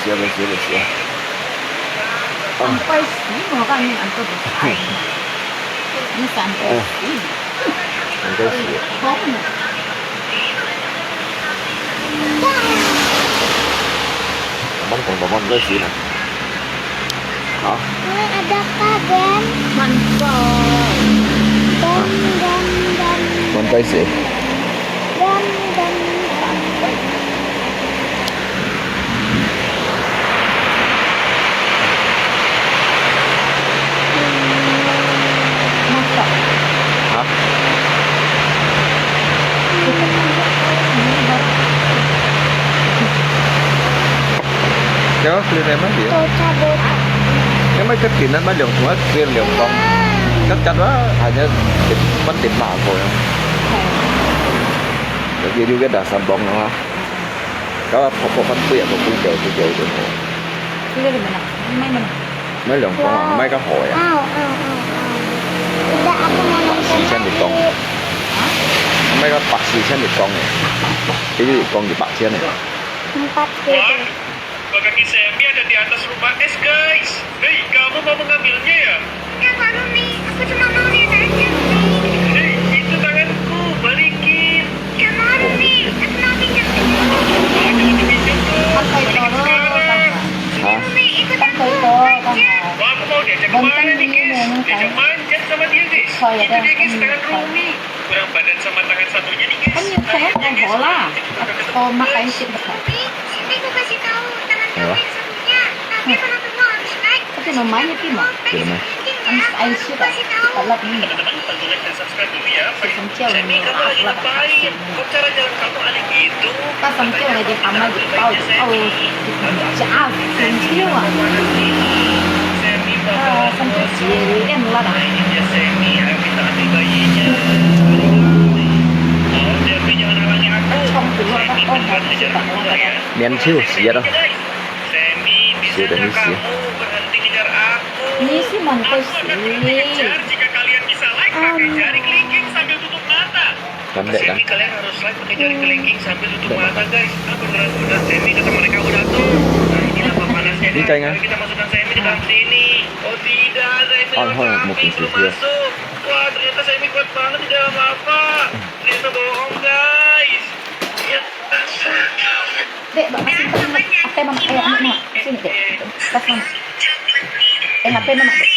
bersih. Sampai sini mau kan ini antar besar. Ini sampai sini. Sampai sini. Teman ke sini. Hah? Ada kagen. Mantap. Dan. Sampai sini. Dan. Mantap. Hah? Kéo lên em gì? Bocah. Cái mấy cái kia nó mới lượng hết viên lượng con chắc đó hanya vẫn tiệm mạng thôi. Jadi juga dah sambung nama. Kalau pokok tiệm một cái kiểu được. Ini di mana? Ini mana? Mấy lượng con mấy cái hồi à. Udah aku mau nonton Xì chân được con. Mấy cái bạc xì chân được con này. Cái gì con di bạc chân này. 4 gitu. Wah, kaki Sammy ada di atas rumah es, guys. Hei, kamu mau mengambilnya ya? Ya baru nih, aku cuma mau lihat aja nih. Hei, itu tanganku, balikin. Ya mau nih, aku mau pinjam dulu. Oh, jangan dipinjam dong. Pakai Balikin toro, sekarang. Hah? Nih ikut Pakai aku toro, aja. Wah, aku mau diajak Benteng kemana nih, ini guys? memang Diajak kan. manjat sama dia, guys. Oh, ya, Itu dia, kan. guys, tangan Rumi. Kurang badan sama tangan satunya nih, guys. Kan yang saya Akhirnya, kan guys, bola. kita udah ketemu, Atau makan guys. sih besar. Sini aku kasih tahu teman Apa? kamu yang satunya. Tapi kalau kamu harus naik. Tapi namanya Pima. Gimana? Anis Aisyah tak? Kalau ini. Teman-teman, bantu like dan subscribe dulu ya. Sampai Sammy, kamu lagi ngapain? Kok cara jalan kamu aneh gitu? Pas sampai lagi amal di pau, jauh, kecil ah. Sammy, Sampai jelian lah dah. ini dia Sammy, ayo kita ambil bayinya. Oh, Devi jangan halangi aku. Cong keluar dah. Sammy, Oh, beneran tak ngejar tak aku tak nggak ya? Mian siu sia dah. Sammy, bisa Sudah nggak misi. kamu berhenti ngejar aku? Ini sih mantu Aku akan berhenti ngejar sih. jika kalian bisa like pakai jari kelingking sambil tutup mata. Pandai Kata kan? Sammy, kalian harus like pakai jari kelingking sambil tutup mata, guys. Ah, beneran Sammy kata mereka udah tuh. Nah, ini nama panasnya. Ini kayaknya. Ayo kita masukkan Sammy ke dalam sini. Oh tidak, Sammy Oh, dalam api mungkin belum sih, ya. masuk. Wah, ternyata Sammy kuat banget di dalam lava. Ternyata bohong, guys. Ya. Dek, bawa masih apa mama? Mama, sini dek. Pas mama. HP mama dek.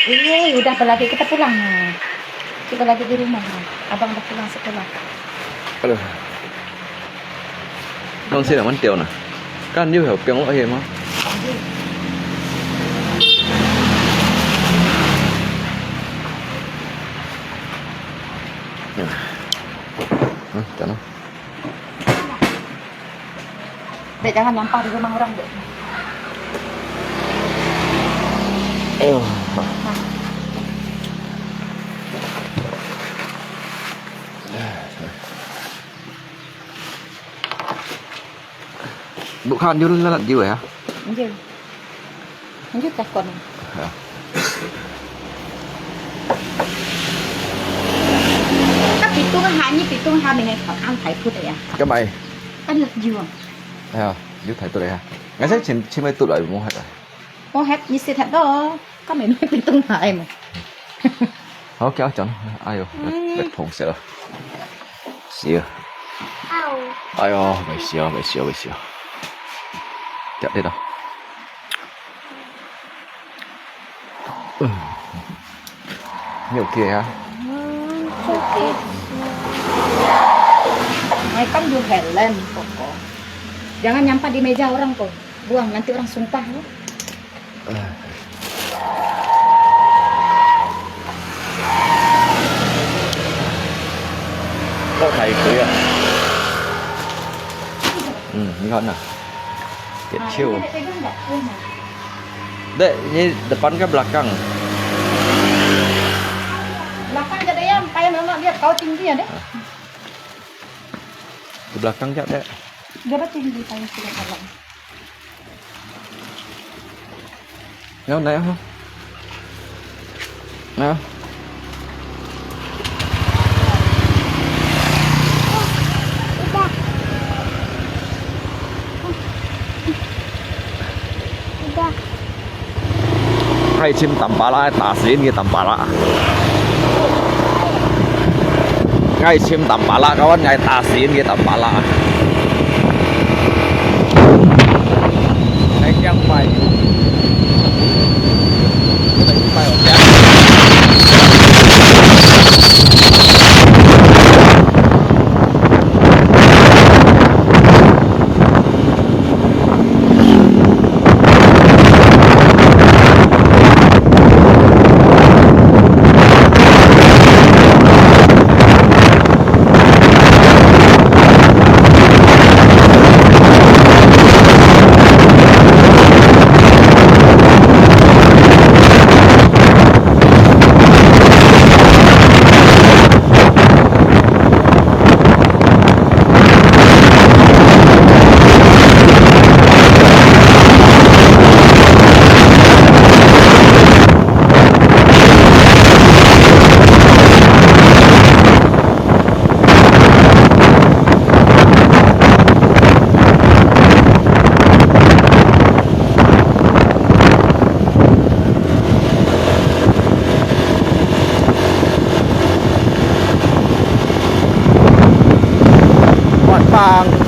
Iya, udah lagi kita pulang. Kita lagi di rumah. Abang udah pulang sekolah. Aduh. Con xin là món tiêu nè. Các anh như hiểu tiếng loại hiểm không? Chả nó. Dek, jangan nyampah di rumah orang dek. Bộ khan vô nó lặn gì vậy hả? Anjir. Anjir takon. Dạ. Các pitung hanya pitung ha dengan ăn phải phút ya. Cái mày. Ăn lật dừa. À, giúp thầy tôi đây ha. Ngay sách trên mấy tụi lại mua hết rồi. Có hết như xe thật đó. Các mày nói pitung hại mà. Hả kéo chọn. Ai rồi, bếp thùng sợ. Xìa. Au. Ai rồi, mày xìa. Chặt đi đâu. Nhiều kia hả? Mày kan juga helm pokok. Jangan nyampah di meja orang kok. Buang nanti orang sumpah ya. Kok thầy cưới à? Ngon ah. Kecil. Ini pegang enggak? Dek, ini depan ke belakang? Belakang aja deh ya, supaya mama lihat kau tinggi ya deh. Di belakang aja, Dek. Dia tinggi kayak sudah kalah. Nào, này không? Nào. Udah. hay chim tầm bà lá tà xí như tầm bà lá ngay chim tầm bà lá kawan ngay tà xí như tầm bà lá ngay yang bay bay bang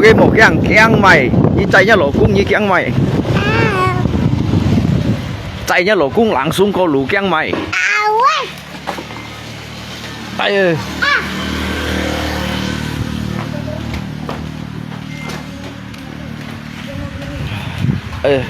cái một cái mày như chạy nhá lỗ cung như cái mày chạy nhá lỗ cung lặng xuống cô lũ cái mày tay ơi ê